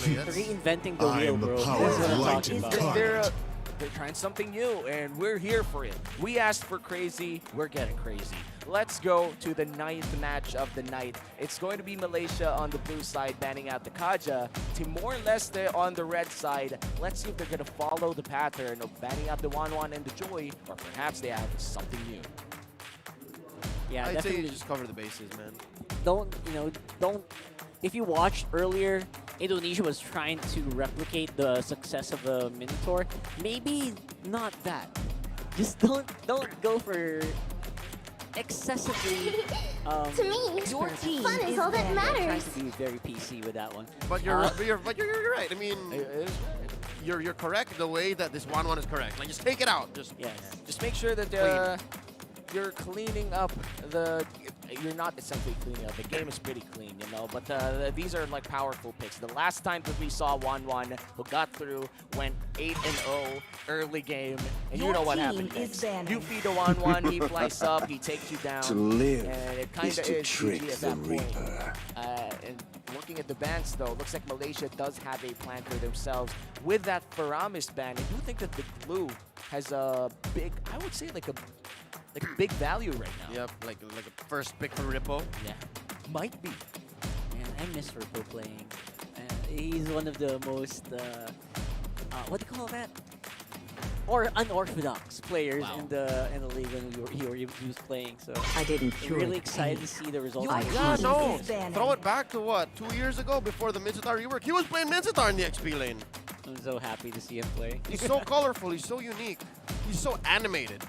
exactly. Reinventing the I wheel, am the bro. power That's what of I'm light talking and about. color. They're trying something new, and we're here for it. We asked for crazy, we're getting crazy. Let's go to the 9th match of the night. It's going to be Malaysia on the blue side, banning out the Kaja. Timor Leste on the red side. Let's see if they're going to follow the pattern of banning out the Wanwan and the Joy, or perhaps they have something new. Yeah, I'd say definitely. you just cover the bases, man. Don't. If you watched earlier, Indonesia was trying to replicate the success of the Minotaur. Maybe not that. Just don't go for excessively. To me, your team fun is all that I'm trying matters. to be very PC with that one. But you're right. I mean, It is right. you're correct the way that this 1-1 is correct. Like, just take it out. Just Yes. Just make sure that you're cleaning up the. You're not essentially cleaning up. The game is pretty clean, you know. But these are like powerful picks. The last time that we saw 1-1 who got through went 8-0 early game, and you Your know what team happened is next. banning. You feed a 1-1, he flies up, he takes you down, To live and it kind is of to is trick GG at the that point. Reaper. And looking at the bans, though, looks like Malaysia does have a plan for themselves with that Faramis ban. I do think that the glue has a big, I would say like a big value right now. Yep, like a first pick for Rippo. Yeah, might be. Man, I miss Rippo playing. He's one of the most what do you call that? Or unorthodox players Wow. in the league when he was playing. So I didn't I'm cure really it. excited to see the results. Your of this. Yeah, team no. is banning. Throw it back to what? 2 years ago before the Mincetar rework. He was playing Mincetar in the XP lane. I'm so happy to see him play. He's so colorful. He's so unique. He's so animated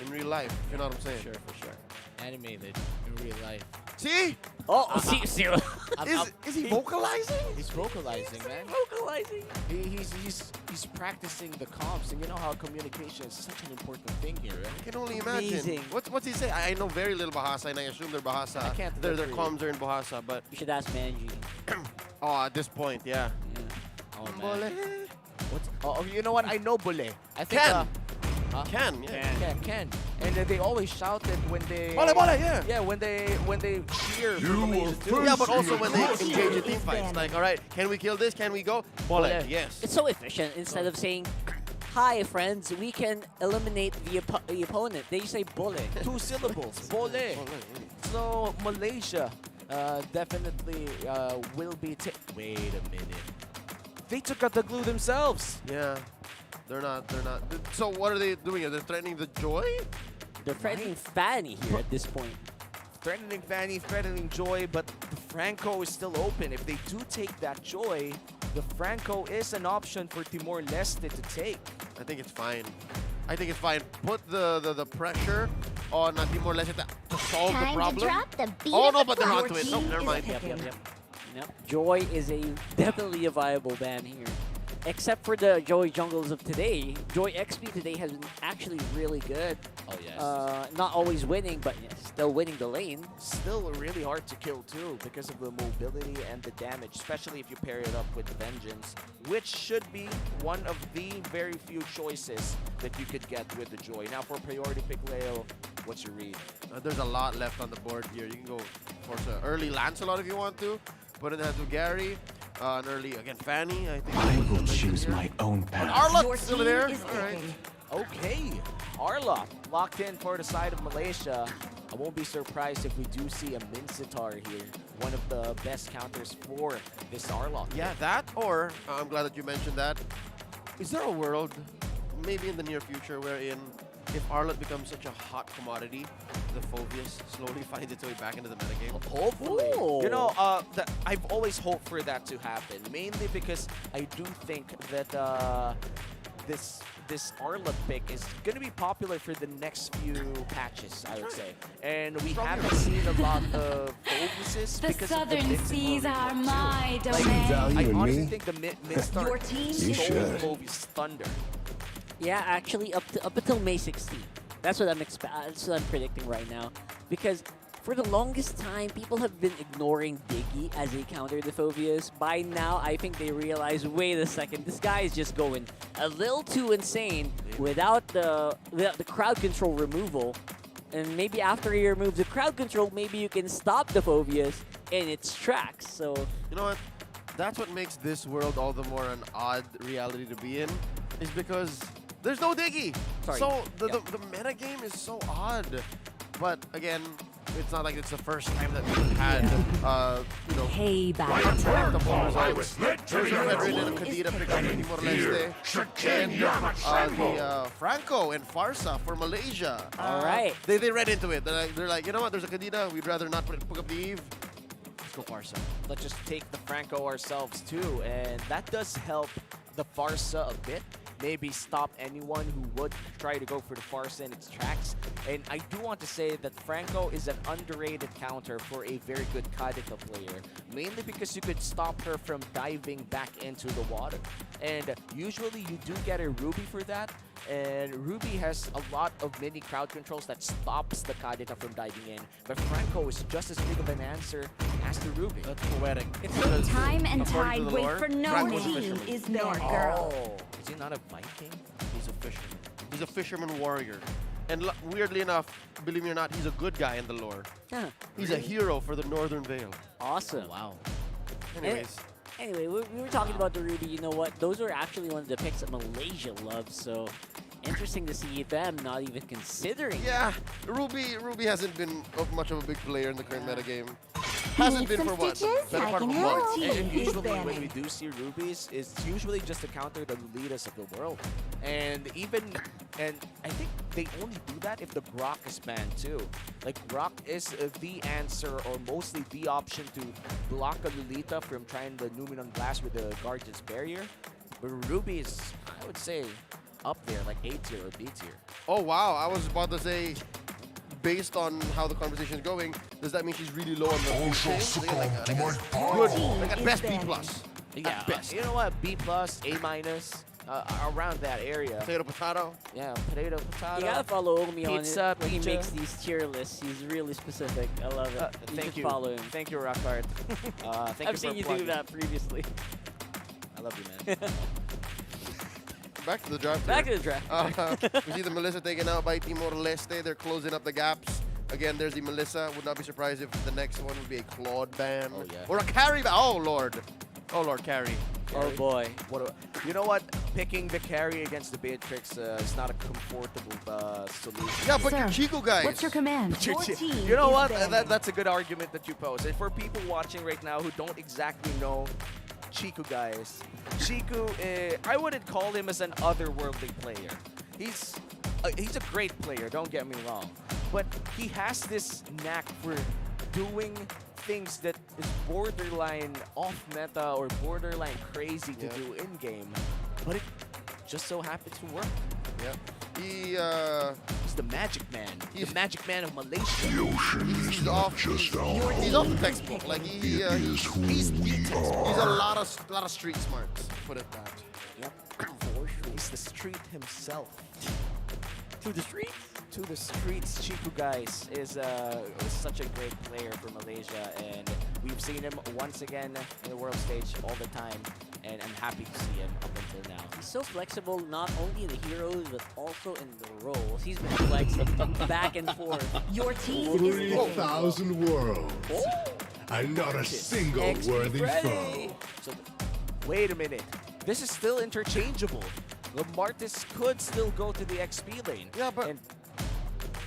in real life. You know what I'm saying? Sure, for sure. Animated in real life. See? Oh, see, Is he vocalizing? He's vocalizing, man. vocalizing. He's practicing the comms, and you know how communication is such an important thing here, right? I can only imagine. Amazing. What's he say? I know very little Bahasa, and I assume they're Bahasa. I can't Their agree. comms are in Bahasa, but You should ask Manji. at this point, yeah. Oh man. What's, oh, you know what? I know Bule. I think Ken. huh? Ken, yeah. Ken. And they always shouted when they. Bole, bole, yeah. Yeah, when they cheer for You Malaysia will too. first Yeah, but also when they Your engage team in team is fights. banning. Like, all right, can we kill this? Can we go? Bole, Bole. yes. It's so efficient. Instead of saying, "Hi, friends, we can eliminate the opponent," they say "bullet." 2 syllables. Bole. So Malaysia definitely will be. Wait a minute. They took out the glue themselves. Yeah. They're not. So what are they doing? Are they threatening the Joy? They're threatening Fanny here at this point. Threatening Fanny, threatening Joy, but the Franco is still open. If they do take that Joy, the Franco is an option for Timor Leste to take. I think it's fine. Put the pressure on Timor Leste to solve the Time to problem. drop the beat Oh of no, the but they're clock. not to it. team Nope, never is mind. picking. Yep. Joy is definitely a viable ban here. Except for the Joy jungles of today. Joy XP today has been actually really good. Oh, yes. Not always winning, but still winning the lane. Still really hard to kill, too, because of the mobility and the damage, especially if you pair it up with Vengeance, which should be one of the very few choices that you could get with the Joy. Now, for priority pick, Leo, what's your read? There's a lot left on the board here. You can go for an early Lancelot if you want to. Put in the hands of Gary. An early, again, Fanny. I think. I will choose my own And path. Arlott Your still team there. is All right. picking. Okay, Arla locked in for the side of Malaysia. I won't be surprised if we do see a Mincetar here, one of the best counters for this Arla. Yeah, that or I'm glad that you mentioned that. Is there a world, maybe in the near future, wherein if Arlott becomes such a hot commodity, the Phobius slowly finds its way back into the metagame? Hopefully. Ooh. You know, I've always hoped for that to happen, mainly because I do think that this Arla pick is going to be popular for the next few patches, I would say. And we haven't seen a lot of Phobiuses The because of southern the seas are Mincetar my too. domain. value I in honestly me? think the Midstar Your team You stole should. Phobius Thunder. Yeah, actually, up until May 16th. That's what that's what I'm predicting right now. Because for the longest time, people have been ignoring Diggy as a counter to Phobius. By now, I think they realize, wait a second, this guy is just going a little too insane without the crowd control removal. And maybe after you remove the crowd control, maybe you can stop the Phobius in its tracks. So You know what? That's what makes this world all the more an odd reality to be in, is because there's no Diggy. Sorry. So the Yep. the meta game is so odd. But again, it's not like it's the first time that we've had, Payback. predictable results. There's a Red Rain and a Kadita pick up in Timor Leste. And the Franco and Farsa for Malaysia. All right. They read into it. They're like, you know what, there's a Kadita. We'd rather not pick up the Eve. Let's go Farsa. Let's just take the Franco ourselves too, and that does help the Farsa a bit. Maybe stop anyone who would try to go for the Farsa in its tracks. And I do want to say that Franco is an underrated counter for a very good Kadita player, mainly because you could stop her from diving back into the water. And usually you do get a Ruby for that, and Ruby has a lot of mini crowd controls that stops the Kadita from diving in. But Franco is just as big of an answer as the Ruby. That's poetic. It's time and according to tide. the Wait lore, for no Franco's a team fisherman. is their girl. Oh, is he not a Viking? He's a fisherman. He's a fisherman warrior. And weirdly enough, believe me or not, he's a good guy in the lore. Huh. He's a hero for the Northern Vale. Awesome. Wow. Anyways, Anyway, we were talking about the Ruby. You know what? Those are actually one of the picks that Malaysia loves. So interesting to see them not even considering. yeah, Ruby hasn't been much of a big player in the current meta game. Hasn't Need been some for what? stitches? Better I part of can a month. help. And Is usually when banning. we do see rubies, it's usually just to counter the Lolitas of the world. And I think they only do that if the Grok is banned too. Like Grok is the answer or mostly the option to block a Lolita from trying the Numenon Blast with the Guardian's Barrier. But Ruby is, I would say, up there, like A tier or B tier. Oh wow, I was about to say, based on how the conversation is going, does that mean she's really low on the food chain? Good, like at best B plus. Yeah, best. you know what? B plus, A minus, around that area. Potato. Yeah, potato, potato. You gotta follow Omi on Pizza, it when he pizza. makes these tier lists. He's really specific. I love it. Thank should you. follow him. Thank you, Rockhard. Thank I've you seen for you do plugging. that previously. I love you, man. Back to the draft. Back here. to the draft. We see the Melissa taken out by Timor Leste. They're closing up the gaps. Again, there's the Melissa. Would not be surprised if the next one would be a Claude ban. Oh, yeah. Or a carry ban. Oh, Lord. Oh, Lord, carry. Oh boy. You know what? Picking the carry against the Beatrix is not a comfortable solution. Yeah, but Sir, your Chico guys. What's your command? Your team You know is what? banning. That's a good argument that you pose. And for people watching right now who don't exactly know Chiku guys, Chiku, I wouldn't call him as an otherworldly player. He's a great player, don't get me wrong. But he has this knack for doing things that is borderline off meta or borderline crazy to Yeah. do in game. But it just so happens to work. Yeah. He's the magic man. He's- The magic man of Malaysia. He's off. He's off the textbook. Like he's a lot of street smarts. Put it that. Yep. For sure. He's the street himself. To the streets. To the streets, Chiku guys is such a great player for Malaysia, and we've seen him once again in the world stage all the time, and I'm happy to see him up until now. He's so flexible, not only in the heroes, but also in the roles. He's been flexed back and forth. Your team is banning. 3,000 worlds. And not a single XP worthy Freddy. foe. So, wait a minute. This is still interchangeable. The Martis could still go to the XP lane. Yeah, but- And,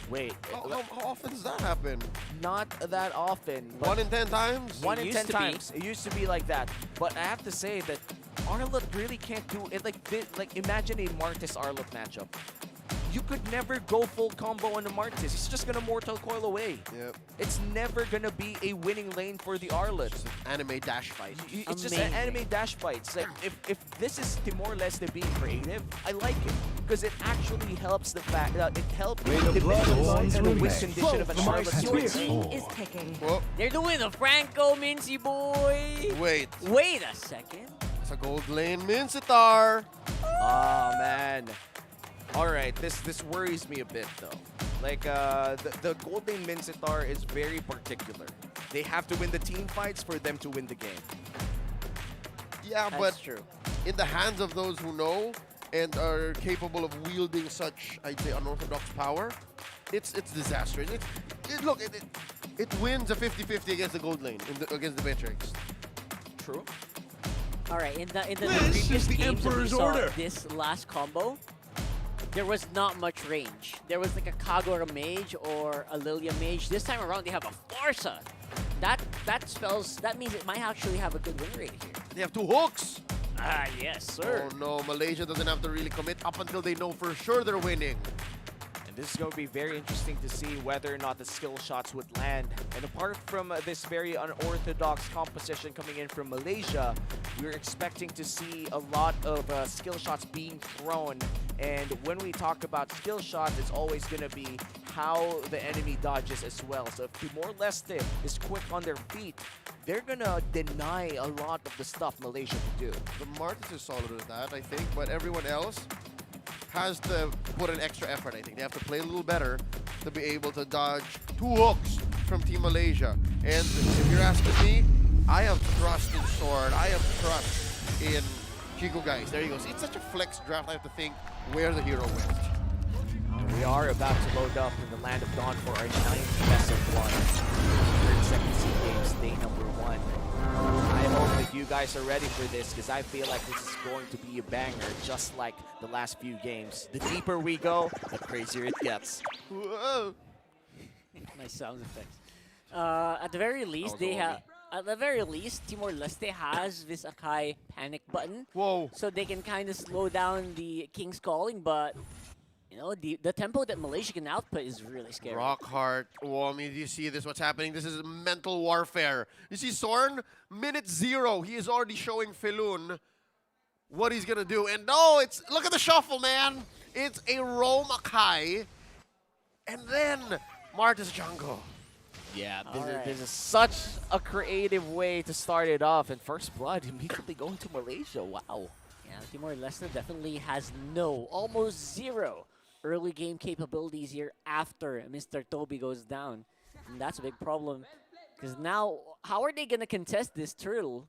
wait, How often does that happen? not that often. But 1 in 10 times? One in used 10 to be. times. It used to be like that. But I have to say that Arlott really can't do it. Like imagine a Martis Arlott matchup. You could never go full combo on the Martis. He's just gonna Mortal Coil away. Yep. It's never gonna be a winning lane for the Arlott. Anime dash fight. It's just an Amazing. anime dash fights. Like if this is Timor Leste being creative, I like it because it actually helps the fact that it helps individualize the win condition of a Charlotte. Your team is picking. Whoa, They're doing the Franco Mincy boy. wait. Wait a second. It's a gold lane Mincitar. Oh man. All right, this worries me a bit though. Like the Golden Mincitar is very particular. They have to win the team fights for them to win the game. Yeah, That's but true. in the hands of those who know and are capable of wielding such, I'd say, unorthodox power, it's disastrous. It wins a 50-50 against the gold lane, against the Beatrix. True. All right, in the This previous is the games that we Emperor's saw order. this last combo, there was not much range. There was like a Kagura mage or a Lilia mage. This time around, they have a Farsa. That means it might actually have a good win rate here. They have 2 hooks. Ah, yes, sir. Oh no, Malaysia doesn't have to really commit up until they know for sure they're winning. And this is going to be very interesting to see whether or not the skill shots would land. And apart from this very unorthodox composition coming in from Malaysia, we're expecting to see a lot of skill shots being thrown. And when we talk about skill shots, it's always going to be how the enemy dodges as well. So if Timor Leste is quick on their feet, they're going to deny a lot of the stuff Malaysia can do. The Martis is solid with that, I think, but everyone else has to put an extra effort, I think. They have to play a little better to be able to dodge 2 hooks from Team Malaysia. And if you're asking me, I have trust in Sword. I have trust in Chico guys. There he goes. It's such a flex draft, I have to think where the hero went. We are about to load up in the Land of Dawn for our 9th best of 1. 32nd Seed Games, day number 1. I hope that you guys are ready for this because I feel like this is going to be a banger just like the last few games. The deeper we go, the crazier it gets. Whoa. Nice sound effects. At the very least, they have. At the very least, Timor Leste has this Akai panic button, Whoa. so they can kind of slow down the King's Calling. But you know, the tempo that Malaysia can output is really scary. Rockhart. Oh, I mean, do you see this? What's happening? This is mental warfare. You see Sorn? Minute 0. He is already showing Felun what he's going to do. And no, it's... Look at the shuffle, man. It's a Rome Akai. And then Martis Django. Yeah, Alright. this is such a creative way to start it off. And first blood immediately going to Malaysia. Wow. Yeah, Timor Leste definitely has almost zero early game capabilities here after Mr. Toby goes down. And that's a big problem. Because now, how are they going to contest this turtle?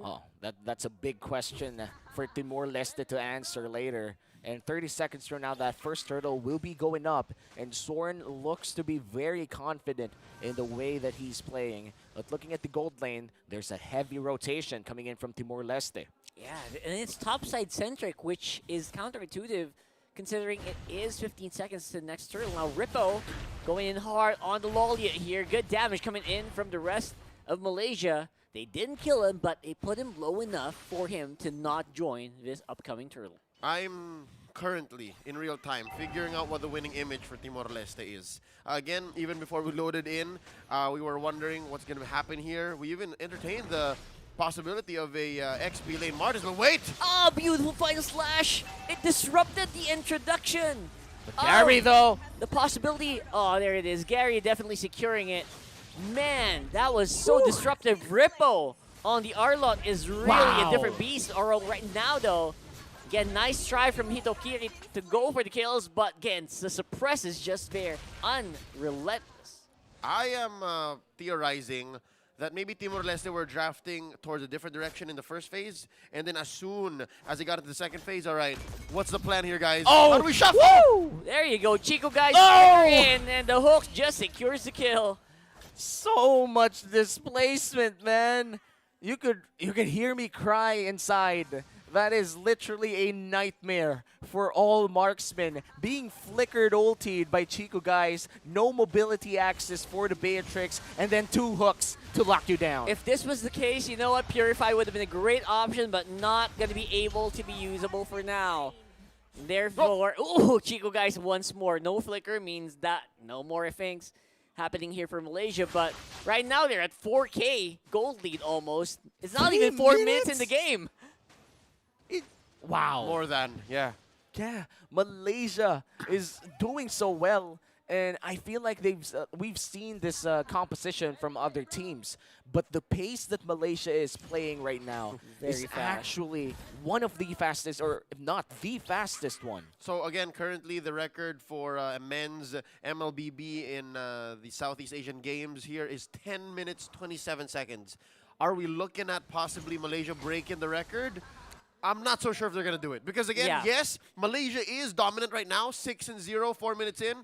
Oh, that's a big question for Timor Leste to answer later. And 30 seconds from now, that first turtle will be going up. And Soren looks to be very confident in the way that he's playing. But looking at the gold lane, there's a heavy rotation coming in from Timor Leste. Yeah, and it's topside centric, which is counterintuitive considering it is 15 seconds to the next turtle. Now Rippo going in hard on the Lolia here. Good damage coming in from the rest of Malaysia. They didn't kill him, but they put him low enough for him to not join this upcoming turtle. I'm currently, in real time, figuring out what the winning image for Timor-Leste is. Again, even before we loaded in, we were wondering what's going to happen here. We even entertained the possibility of a XP lane Martis, but wait! Oh, beautiful final slash! It disrupted the introduction! Gary, though! The possibility... Oh, there it is. Gary definitely securing it. Man, that was so disruptive. Rippo on the Arlot is really a different beast. Oro right now, though. Again, nice try from Hitokiri to go for the kills, but again, the suppress is just there. Unrelentless. I am theorizing that maybe Timor-Leste were drafting towards a different direction in the first phase, and then as soon as they got into the second phase, all right, what's the plan here, guys? Oh! How do we shuffle? Woo! There you go, Chico guys. Oh! In, and the hook just secures the kill. So much displacement, man. You could hear me cry inside. That is literally a nightmare for all marksmen. Being flickered ultied by Chico guys, no mobility access for the Beatrix, and then 2 hooks to lock you down. If this was the case, you know what? Purify would have been a great option, but not going to be able to be usable for now. Therefore, ooh, Chico guys once more. No flicker means that no more things happening here for Malaysia, but right now they're at 4K gold lead almost. It's not 3 even 4 minutes minutes in the game. Wow. More than, yeah. Yeah, Malaysia is doing so well, and I feel like we've seen this composition from other teams, but the pace that Malaysia is playing right now is Very fast. actually one of the fastest, or if not the fastest one. So again, currently the record for men's Mlbb in the Southeast Asian Games here is 10 minutes, 27 seconds. Are we looking at possibly Malaysia breaking the record? I'm not so sure if they're going to do it. Because again, yes, Malaysia is dominant right now, 6-0, 4 minutes in,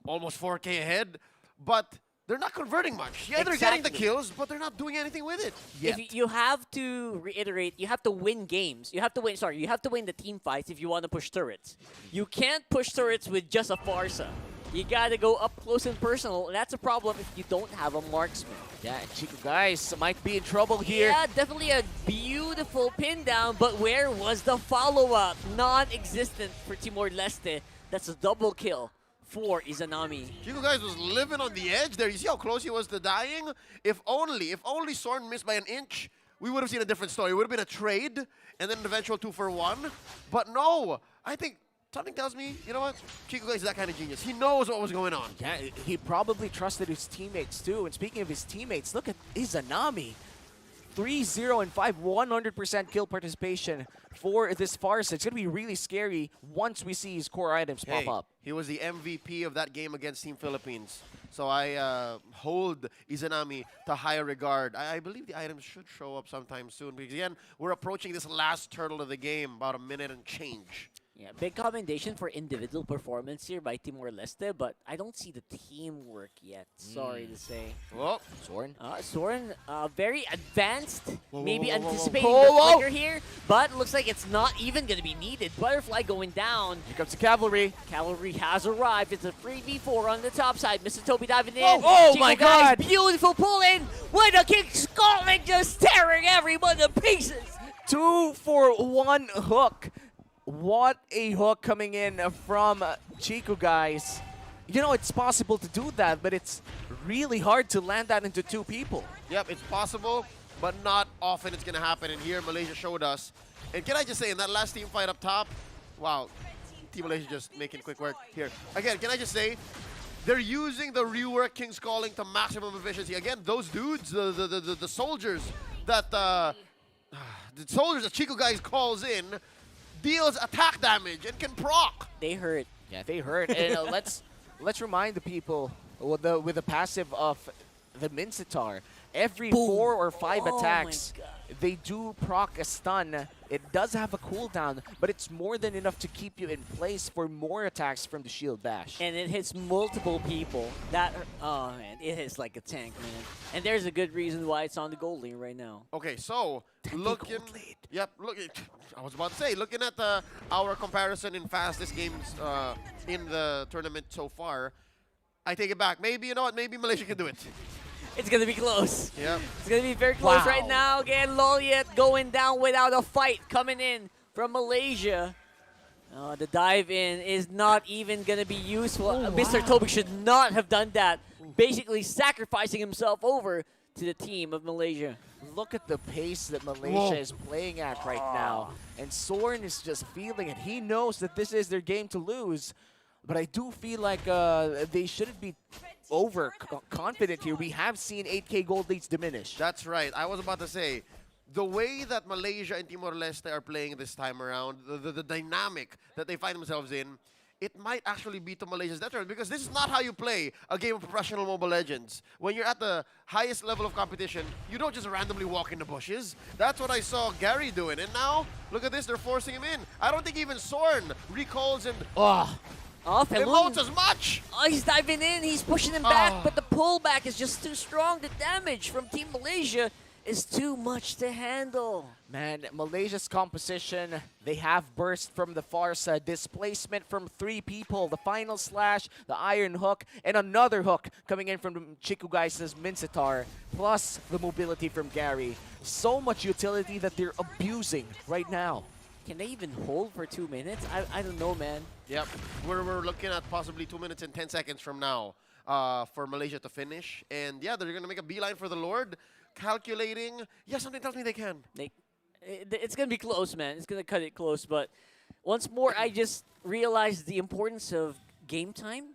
almost 4K ahead. But they're not converting much. Yeah, they're getting the Exactly. kills, but they're not doing anything with it. Yet. You have to reiterate, you have to win games. You have to win, sorry, you have to win the team fights if you want to push turrets. You can't push turrets with just a Farsa. You gotta go up close and personal, and that's a problem if you don't have a marksman. Yeah, and Chico guys might be in trouble here. Yeah, definitely a beautiful pin down, but where was the follow-up? Non-existent for Timor Leste. That's a double kill for Izanami. Chico guys was living on the edge there. You see how close he was to dying? If only Sorn missed by an inch, we would have seen a different story. It would have been a trade and then an eventual 2-for-1. But no, I think something tells me, you know what? Chico guys is that kind of genius. He knows what was going on. Yeah, he probably trusted his teammates too. And speaking of his teammates, look at Izanami. 3-0 and 5, 100% kill participation for this Farsa. It's going to be really scary once we see his core items pop up. He was the MVP of that game against Team Philippines. So I hold Izanami to higher regard. I believe the items should show up sometime soon. Because again, we're approaching this last turtle of the game, about a minute and change. Yeah, big commendation for individual performance here by Timor Leste, but I don't see the teamwork yet. Sorry to say. Whoa. Soren. Soren, very advanced, maybe whoa, whoa, whoa. anticipating Whoa, the whoa. flicker here, but looks like it's not even going to be needed. Butterfly going down. Here comes the cavalry. Cavalry has arrived. It's a 3v4 on the top side. Mr. Toby diving in. Whoa, oh Chico my guys, God. beautiful pull in. With a kick, Scotland just tearing everyone to pieces. 2-for-1 hook. What a hook coming in from Chico guys. You know, it's possible to do that, but it's really hard to land that into two people. Yep, it's possible, but not often it's going to happen. And here, Malaysia showed us. And can I just say, in that last team fight up top, wow, Team Malaysia just making quick work here. Again, can I just say, they're using the rework King's Calling to maximum efficiency. Again, those dudes, the soldiers that the soldiers that Chico guys calls in, deals attack damage and can proc. They hurt. Yeah, they hurt. And let's remind the people with the passive of the Mincetar. Every Boom. 4 or 5 Oh my attacks, God. they do proc a stun. It does have a cooldown, but it's more than enough to keep you in place for more attacks from the shield bash. And it hits multiple people. Oh man, it hits like a tank, man. And there's a good reason why it's on the gold lane right now. Okay, so 10 looking, gold lead. yep, look. I was about to say, looking at our comparison in fastest games in the tournament so far, I take it back. Maybe, you know what? Maybe Malaysia can do it. It's gonna be close. Yep. It's gonna be very close Wow. right now. Again, Loliet going down without a fight coming in from Malaysia. The dive in is not even gonna be useful. Mr. Toby should not have done that. Basically sacrificing himself over to the team of Malaysia. Look at the pace that Malaysia is playing at right now. And Soren is just feeling it. He knows that this is their game to lose. But I do feel like they shouldn't be overconfident here. We have seen 8K gold leads diminish. That's right. I was about to say, the way that Malaysia and Timor Leste are playing this time around, the dynamic that they find themselves in, it might actually be to Malaysia's detriment because this is not how you play a game of professional Mobile Legends. When you're at the highest level of competition, you don't just randomly walk in the bushes. That's what I saw Gary doing. And now, look at this, they're forcing him in. I don't think even Sorn recalls and emotes as much. Oh, he's diving in. He's pushing him back, but the pullback is just too strong. The damage from Team Malaysia is too much to handle. Man, Malaysia's composition, they have burst from the Farsa, displacement from 3 people, the final slash, the iron hook, and another hook coming in from Chico guys' Mincetar, plus the mobility from Gary. So much utility that they're abusing right now. Can they even hold for 2 minutes? I don't know, man. Yep, we're looking at possibly 2 minutes and 10 seconds from now for Malaysia to finish. And yeah, they're going to make a beeline for the Lord, calculating. Yeah, something tells me they can. It's going to be close, man. It's going to cut it close. But once more, I just realized the importance of game time.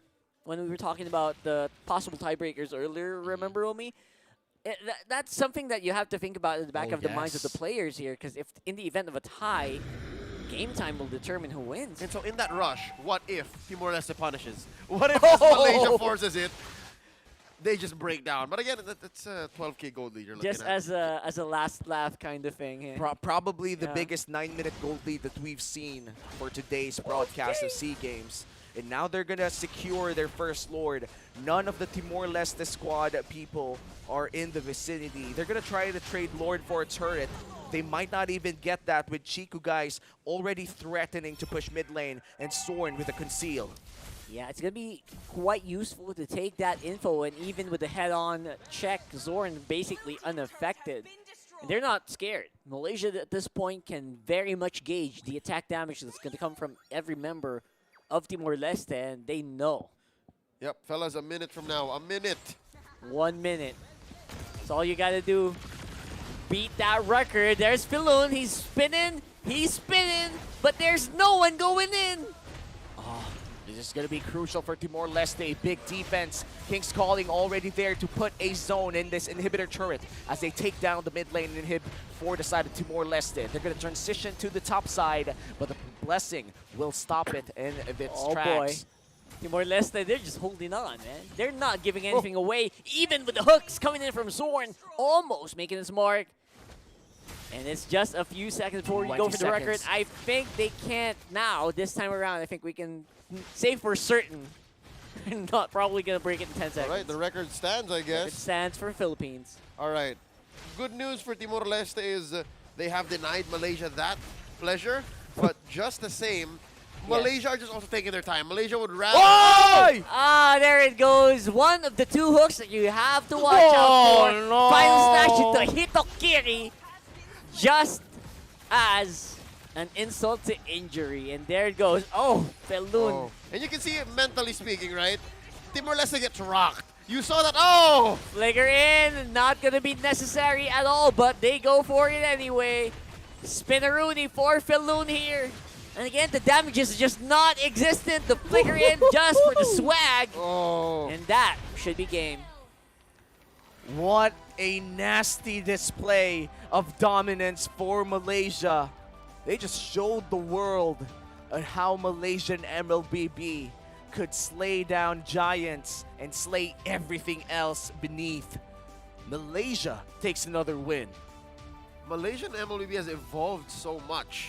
When we were talking about the possible tiebreakers earlier, remember, Omi? That's something that you have to think about in the back of the minds of the players here. Because if in the event of a tie, game time will determine who wins. And so in that rush, what if Timor Leste punishes? What if Malaysia forces it? They just break down. But again, that's a 12K gold lead you're looking Just at. as a last laugh kind of thing. Yeah. Probably the Yeah. biggest 9-minute gold lead that we've seen for today's broadcast of SEA Games. and now they're gonna secure their first Lord. None of the Timor Leste squad people are in the vicinity. They're gonna try to trade Lord for a turret. They might not even get that with Chiku guys already threatening to push mid lane and Zorn with a conceal. Yeah, it's going to be quite useful to take that info, and even with the head-on check, Zorn basically unaffected. And they're not scared. Malaysia at this point can very much gauge the attack damage that's going to come from every member of Timor Leste, and they know. Yep, fellas, a minute from now. A minute. 1 minute. That's all you got to do. Beat that record. There's Filun. He's spinning, but there's no one going in. This is going to be crucial for Timor Leste. Big defense. King's Calling already there to put a zone in this inhibitor turret as they take down the mid lane and inhib for the side of Timor Leste. They're going to transition to the top side, but the Blessing will stop it in its tracks. Boy. Timor Leste, they're just holding on, man. They're not giving anything away, even with the hooks coming in from Zorn, almost making his mark. And it's just a few seconds before we go for the record. I think they can't now, this time around. I think we can say for certain not probably going to break it in 10 seconds. All right, the record stands, I guess. It stands for Philippines. All right. Good news for Timor Leste is they have denied Malaysia that pleasure, but just the same, Malaysia are just also taking their time. Malaysia would rather... Oh! Ah, there it goes. One of the two hooks that you have to watch out for. No. Final smash into Hitokiri. Just as an insult to injury. And there it goes. Oh, Felun. Oh. And you can see it mentally speaking, right? Timor Leste gets rocked. You saw that. Oh! Flicker in. Not going to be necessary at all, but they go for it anyway. Spinneroonie for Felun here. And again, the damage is just not existent. The flicker in just for the swag. Oh. And that should be game. What a nasty display of dominance for Malaysia. They just showed the world how Malaysian Mlbb could slay down giants and slay everything else beneath. Malaysia takes another win. Malaysian MLB has evolved so much.